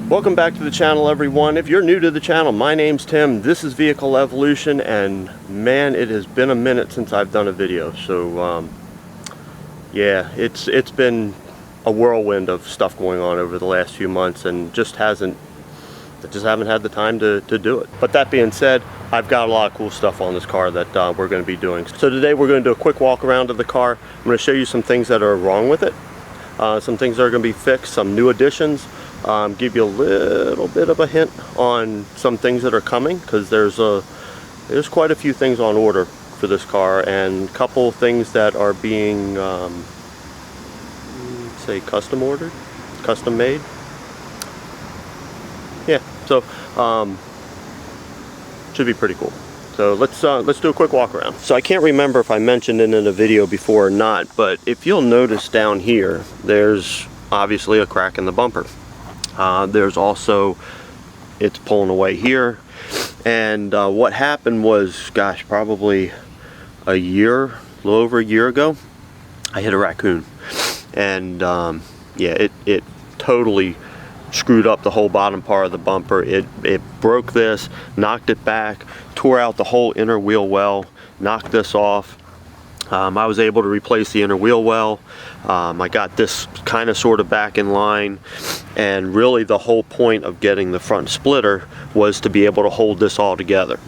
Welcome back to the channel, everyone. If you're new to the channel, my name's Tim. This is Vehicle Evolution, and man, it has been a minute since I've done a video. So yeah, it's been a whirlwind of stuff going on over the last few months, and I just haven't had the time to do it. But that being said, I've got a lot of cool stuff on this car that we're going to be doing. So today we're going to do a quick walk around of the car. I'm going to show you some things that are wrong with it, some things that are going to be fixed, some new additions. Give you a little bit of a hint on some things that are coming, because there's quite a few things on order for this car, and a couple things that are being say custom ordered, custom made. Yeah, so should be pretty cool. So let's do a quick walk around. So I can't remember if I mentioned it in a video before or not, but if you'll notice down here, there's obviously a crack in the bumper. There's also, it's pulling away here, and what happened was, gosh, probably a little over a year ago, I hit a raccoon, and yeah, it totally screwed up the whole bottom part of the bumper. It broke this, knocked it back, tore out the whole inner wheel well, knocked this off. I was able to replace the inner wheel well. I got this kind of sort of back in line, and really the whole point of getting the front splitter was to be able to hold this all together.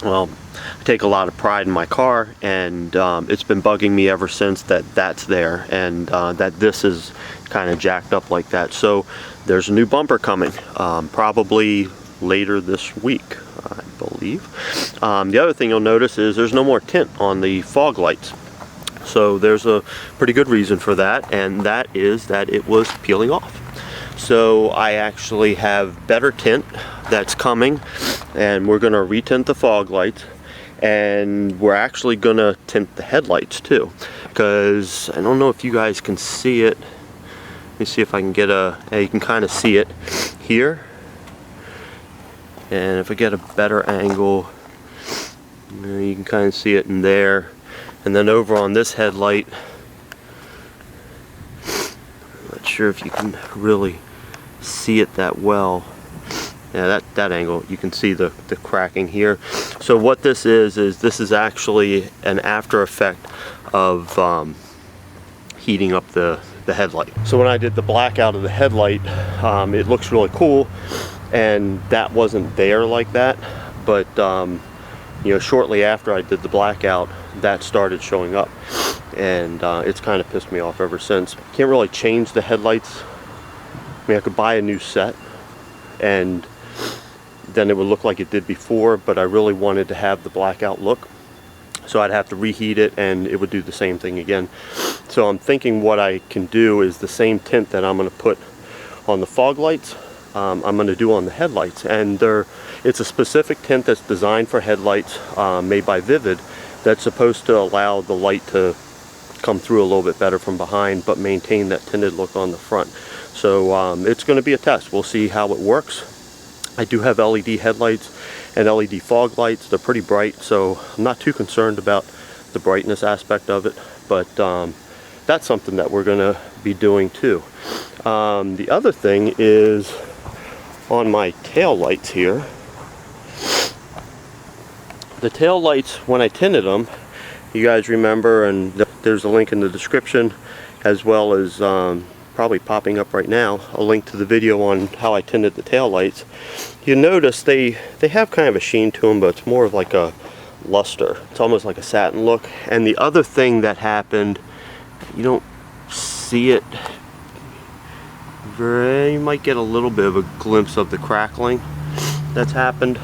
Well, I take a lot of pride in my car, and it's been bugging me ever since that's there, and that this is kind of jacked up like that. So there's a new bumper coming, probably later this week, I believe. The other thing you'll notice is there's no more tint on the fog lights. So there's a pretty good reason for that, and that is that it was peeling off. So I actually have better tint that's coming, and we're going to retint the fog lights, and we're actually going to tint the headlights too, because I don't know if you guys can see it. Let me see if I can get you can kind of see it here. And if I get a better angle, you can kind of see it in there. And then over on this headlight, I'm not sure if you can really see it that well. Yeah, that angle, you can see the cracking here. So what this is this is actually an after effect of heating up the headlight. So when I did the blackout of the headlight, it looks really cool, and that wasn't there like that, but you know, shortly after I did the blackout, that started showing up, and it's kind of pissed me off ever since. Can't really change the headlights. I mean, I could buy a new set and then it would look like it did before, but I really wanted to have the blackout look, so I'd have to reheat it and it would do the same thing again. So I'm thinking what I can do is the same tint that I'm going to put on the fog lights, I'm going to do on the headlights, and it's a specific tint that's designed for headlights, made by Vivid, that's supposed to allow the light to come through a little bit better from behind, but maintain that tinted look on the front. So it's going to be a test. We'll see how it works. I do have LED headlights and LED fog lights. They're pretty bright, so I'm not too concerned about the brightness aspect of it, but that's something that we're going to be doing too. The other thing is on my tail lights here. The tail lights, when I tinted them, you guys remember, and there's a link in the description, as well as probably popping up right now, a link to the video on how I tinted the tail lights. You notice they have kind of a sheen to them, but it's more of like a luster. It's almost like a satin look. And the other thing that happened, you don't see it you might get a little bit of a glimpse of the crackling that's happened.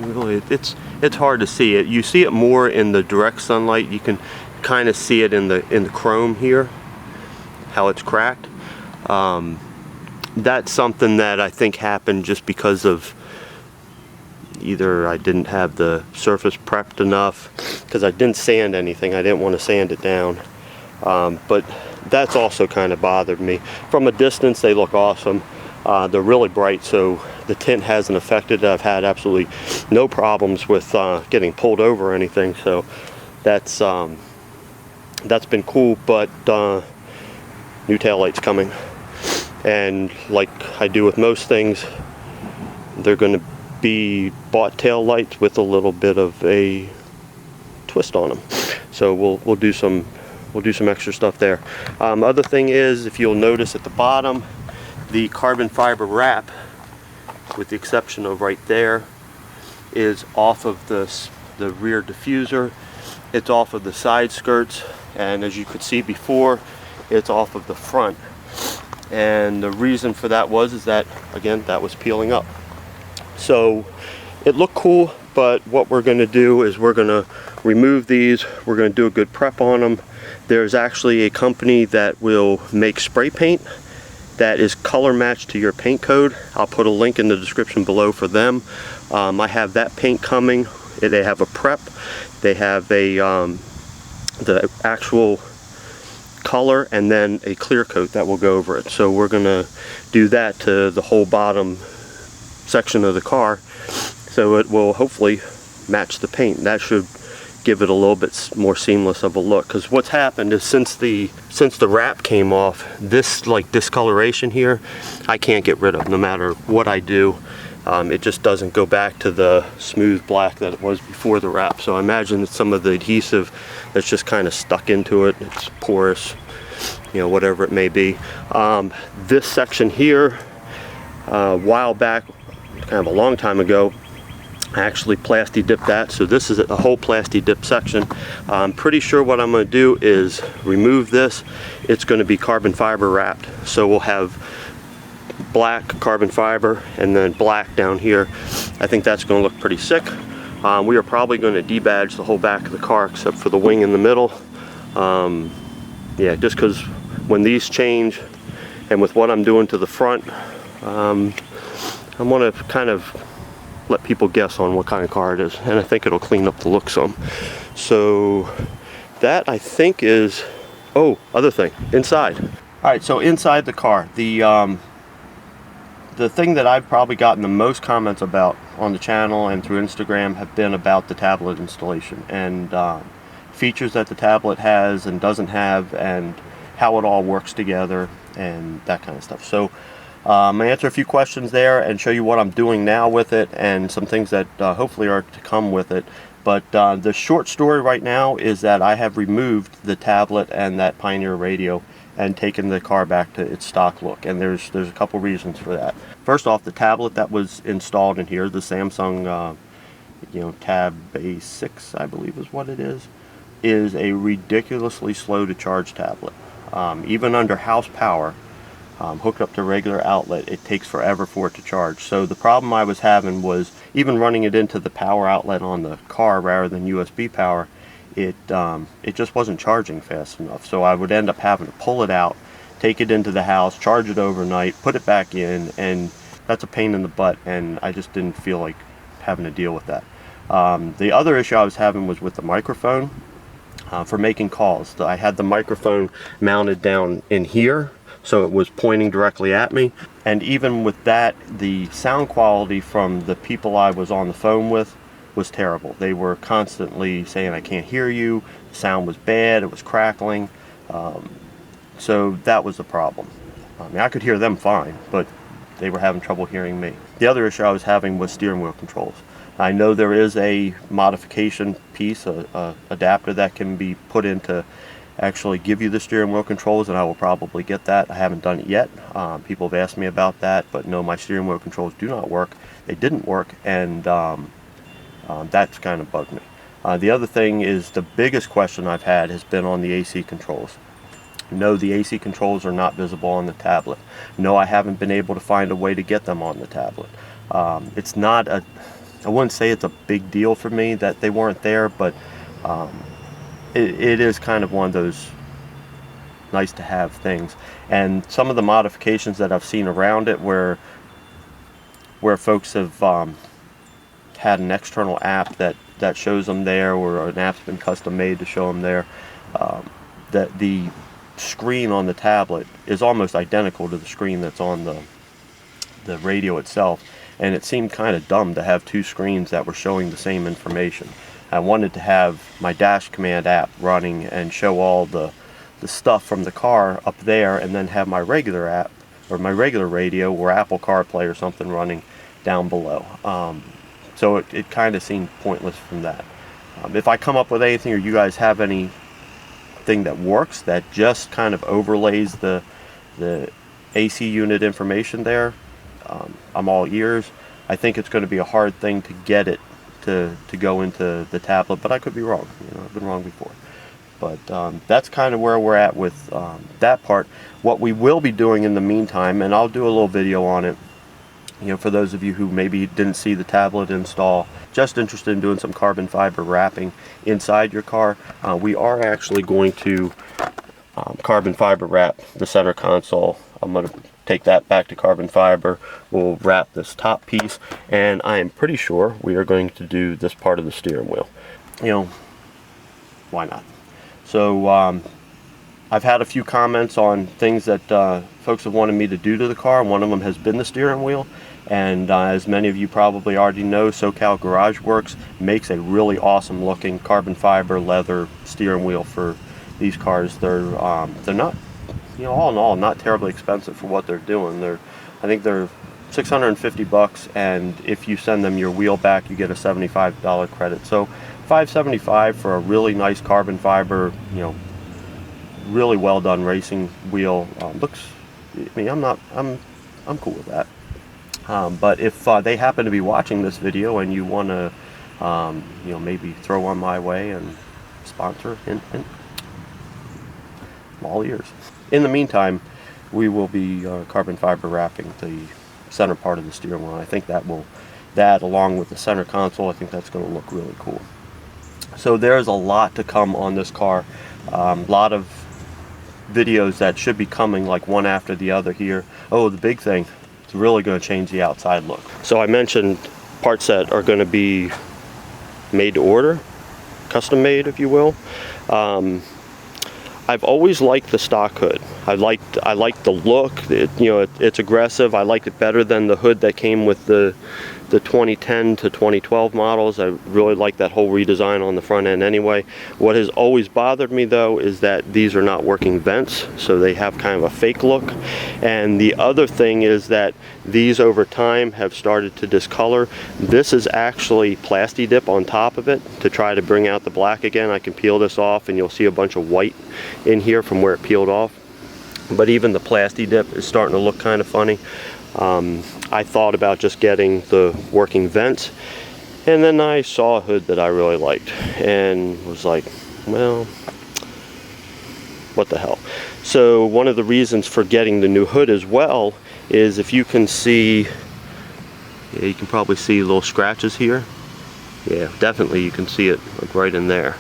Really, it's hard to see it. You see it more in the direct sunlight. You can kind of see it in the chrome here, how it's cracked. That's something that I think happened just because of either I didn't have the surface prepped enough, because I didn't sand anything. I didn't want to sand it down. But that's also kind of bothered me. From a distance, they look awesome. They're really bright, so the tint hasn't affected. I've had absolutely no problems with getting pulled over or anything, so that's been cool. But new taillights coming, and like I do with most things, they're going to be bought tail lights with a little bit of a twist on them. So we'll do some extra stuff there. Other thing is, if you'll notice at the bottom, the carbon fiber wrap, with the exception of right there, is off of the rear diffuser. It's off of the side skirts, and as you could see before, it's off of the front. And the reason for that is that, again, that was peeling up. So it looked cool, but what we're going to do is we're going to remove these. We're going to do a good prep on them. There's actually a company that will make spray paint that is color matched to your paint code. I'll put a link in the description below for them. I have that paint coming. They have a prep. They have a the actual color, and then a clear coat that will go over it. So we're going to do that to the whole bottom section of the car, so it will hopefully match the paint. That should give it a little bit more seamless of a look, because what's happened is since the wrap came off, this like discoloration here, I can't get rid of no matter what I do. It just doesn't go back to the smooth black that it was before the wrap. So I imagine it's some of the adhesive that's just kind of stuck into it. It's porous, you know, whatever it may be. This section here, a while back, kind of a long time ago, I actually plasti dipped that. So this is a whole plasti dip section. I'm pretty sure what I'm going to do is remove this. It's going to be carbon fiber wrapped. So we'll have black carbon fiber and then black down here. I think that's going to look pretty sick. We are probably going to debadge the whole back of the car except for the wing in the middle. Yeah, just because when these change, and with what I'm doing to the front, I want to kind of let people guess on what kind of car it is, and I think it'll clean up the look some. So that, I think, is, oh, other thing, inside. All right, so inside the car, the thing that I've probably gotten the most comments about on the channel and through Instagram have been about the tablet installation and features that the tablet has and doesn't have, and how it all works together and that kind of stuff. So I'm going to answer a few questions there and show you what I'm doing now with it and some things that hopefully are to come with it. But the short story right now is that I have removed the tablet and that Pioneer radio and taken the car back to its stock look, and there's a couple reasons for that. First off, the tablet that was installed in here, the Samsung Tab A6, I believe is what it is a ridiculously slow to charge tablet. Even under house power, hooked up to regular outlet, it takes forever for it to charge. So the problem I was having was, even running it into the power outlet on the car rather than USB power, it just wasn't charging fast enough. So I would end up having to pull it out, take it into the house, charge it overnight, put it back in, and that's a pain in the butt, and I just didn't feel like having to deal with that. The other issue I was having was with the microphone for making calls. I had the microphone mounted down in here, so it was pointing directly at me, and even with that, the sound quality from the people I was on the phone with was terrible. They were constantly saying, "I can't hear you," the sound was bad, it was crackling, so that was the problem. I mean, I could hear them fine, but they were having trouble hearing me. The other issue I was having was steering wheel controls. I know there is a modification piece, a adapter that can be put in to actually give you the steering wheel controls, and I will probably get that. I haven't done it yet. People have asked me about that, but no, my steering wheel controls do not work. They didn't work, and that's kind of bugged me. The other thing is, the biggest question I've had has been on the AC controls. No, the AC controls are not visible on the tablet. No, I haven't been able to find a way to get them on the tablet. It's not a, I wouldn't say it's a big deal for me that they weren't there, but it is kind of one of those nice to have things. And some of the modifications that I've seen around it, where folks have had an external app that shows them there, or an app's been custom made to show them there, that the screen on the tablet is almost identical to the screen that's on the radio itself, and it seemed kind of dumb to have two screens that were showing the same information. I wanted to have my dash command app running and show all the stuff from the car up there, and then have my regular app or my regular radio or Apple CarPlay or something running down below. So it kind of seemed pointless from that. If I come up with anything, or you guys have anything that works that just kind of overlays the AC unit information there, I'm all ears. I think it's going to be a hard thing to get it to go into the tablet, but I could be wrong. You know, I've been wrong before. But that's kind of where we're at with that part. What we will be doing in the meantime, and I'll do a little video on it, you know, for those of you who maybe didn't see the tablet install, just interested in doing some carbon fiber wrapping inside your car, we are actually going to carbon fiber wrap the center console. I'm going to take that back to carbon fiber. We'll wrap this top piece, and I am pretty sure we are going to do this part of the steering wheel. You know, why not? So I've had a few comments on things that folks have wanted me to do to the car. One of them has been the steering wheel, and as many of you probably already know, SoCal Garage Works makes a really awesome looking carbon fiber leather steering wheel for these cars. They're not, you know, all in all, not terribly expensive for what they're doing. I think they're $650, and if you send them your wheel back, you get a $75 credit. So $575 for a really nice carbon fiber, you know, really well done racing wheel. Looks, I mean, I'm cool with that. But if they happen to be watching this video and you want to, you know, maybe throw one my way and sponsor, hint, hint, I'm all ears. In the meantime, we will be carbon fiber wrapping the center part of the steering wheel. I think that along with the center console, I think that's going to look really cool. So there's a lot to come on this car. A lot of videos that should be coming, like one after the other here. Oh, the big thing, it's really going to change the outside look. So I mentioned parts that are going to be made to order, custom made, if you will. I've always liked the stock hood. I like the look. It's aggressive. I like it better than the hood that came with the 2010 to 2012 models. I really like that whole redesign on the front end anyway. What has always bothered me though is that these are not working vents, so they have kind of a fake look. And the other thing is that these over time have started to discolor. This is actually Plasti Dip on top of it to try to bring out the black again. I can peel this off and you'll see a bunch of white in here from where it peeled off. But even the Plasti Dip is starting to look kind of funny. I thought about just getting the working vents, and then I saw a hood that I really liked and was like, well, what the hell. So one of the reasons for getting the new hood as well is, if you can see, yeah, you can probably see little scratches here. Yeah, definitely you can see it like right in there.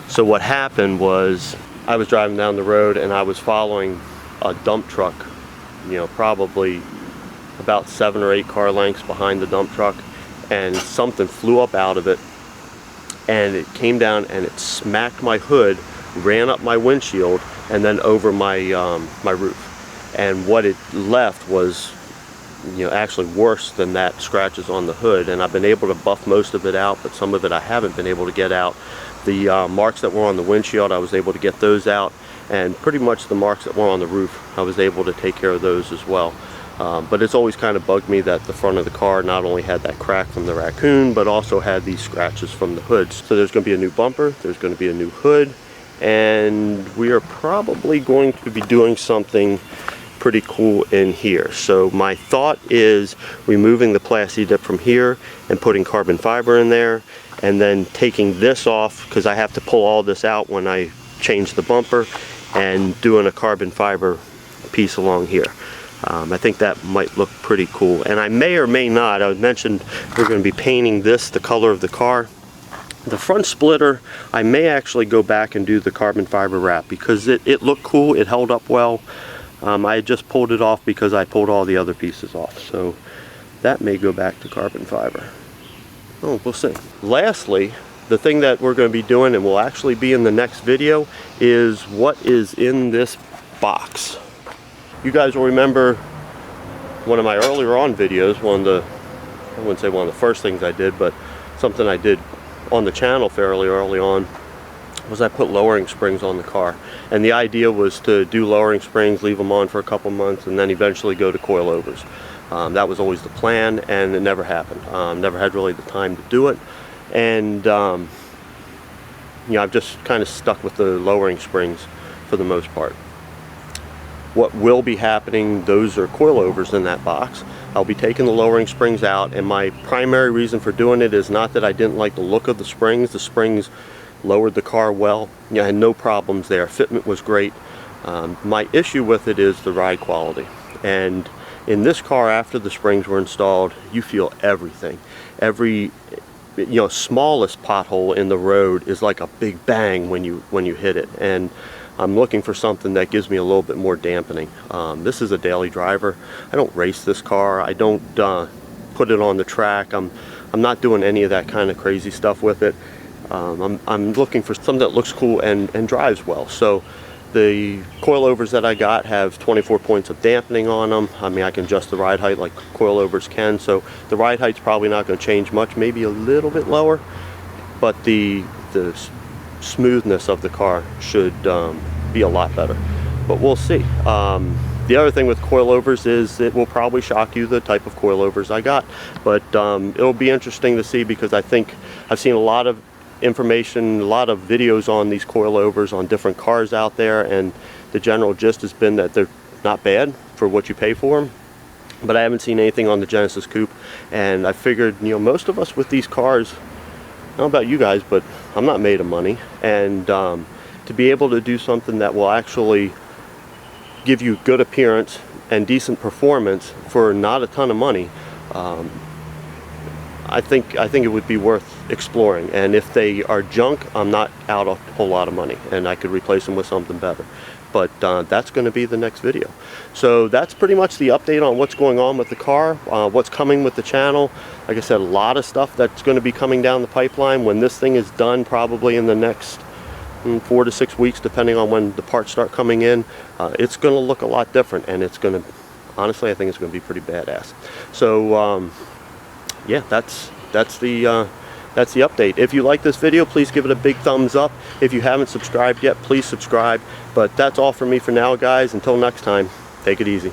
So what happened was, I was driving down the road and I was following a dump truck, you know, probably about 7 or 8 car lengths behind the dump truck, and something flew up out of it and it came down and it smacked my hood, ran up my windshield, and then over my my roof. And what it left was, you know, actually worse than that, scratches on the hood. And I've been able to buff most of it out, but some of it I haven't been able to get out. The marks that were on the windshield, I was able to get those out, and pretty much the marks that were on the roof, I was able to take care of those as well. But it's always kind of bugged me that the front of the car not only had that crack from the raccoon, but also had these scratches from the hoods. So there's going to be a new bumper, there's going to be a new hood, and we are probably going to be doing something pretty cool in here. So my thought is removing the Plasti Dip from here and putting carbon fiber in there, and then taking this off, because I have to pull all this out when I change the bumper, and doing a carbon fiber piece along here. I think that might look pretty cool. And I may or may not, I mentioned we're going to be painting this the color of the car. The front splitter, I may actually go back and do the carbon fiber wrap, because it looked cool, it held up well. I just pulled it off because I pulled all the other pieces off. So that may go back to carbon fiber. Oh, we'll see. Lastly, the thing that we're going to be doing, and will actually be in the next video, is what is in this box. You guys will remember one of my earlier on videos, I wouldn't say one of the first things I did, but something I did on the channel fairly early on, was I put lowering springs on the car. And the idea was to do lowering springs, leave them on for a couple months, and then eventually go to coilovers. That was always the plan, and it never happened. Never had really the time to do it. And you know, I've just kind of stuck with the lowering springs for the most part. What will be happening, those are coilovers in that box. I'll be taking the lowering springs out, and my primary reason for doing it is not that I didn't like the look of the springs. The springs lowered the car well. You know, I had no problems there. Fitment was great. My issue with it is the ride quality. And in this car, after the springs were installed, you feel everything. Every, you know, smallest pothole in the road is like a big bang when you hit it. And I'm looking for something that gives me a little bit more dampening. This is a daily driver. I don't race this car. I don't put it on the track. I'm not doing any of that kind of crazy stuff with it. I'm looking for something that looks cool and drives well. So the coilovers that I got have 24 points of dampening on them. I mean, I can adjust the ride height like coilovers can. So the ride height's probably not going to change much, maybe a little bit lower, but the smoothness of the car should be a lot better, but we'll see. The other thing with coilovers is it will probably shock you the type of coilovers I got, but it'll be interesting to see, because I think I've seen a lot of information, a lot of videos on these coilovers on different cars out there, and the general gist has been that they're not bad for what you pay for them. But I haven't seen anything on the Genesis Coupe, and I figured, you know, most of us with these cars, I don't know about you guys, but I'm not made of money, and to be able to do something that will actually give you good appearance and decent performance for not a ton of money, I think it would be worth exploring. And if they are junk, I'm not out a whole lot of money, and I could replace them with something better. But that's going to be the next video. So that's pretty much the update on what's going on with the car, what's coming with the channel. Like I said, a lot of stuff that's going to be coming down the pipeline when this thing is done, probably in the next 4 to 6 weeks, depending on when the parts start coming in. It's going to look a lot different, and it's going to, honestly, I think it's going to be pretty badass. So yeah, that's the update. If you like this video, please give it a big thumbs up. If you haven't subscribed yet, please subscribe. But that's all from me for now, guys. Until next time, take it easy.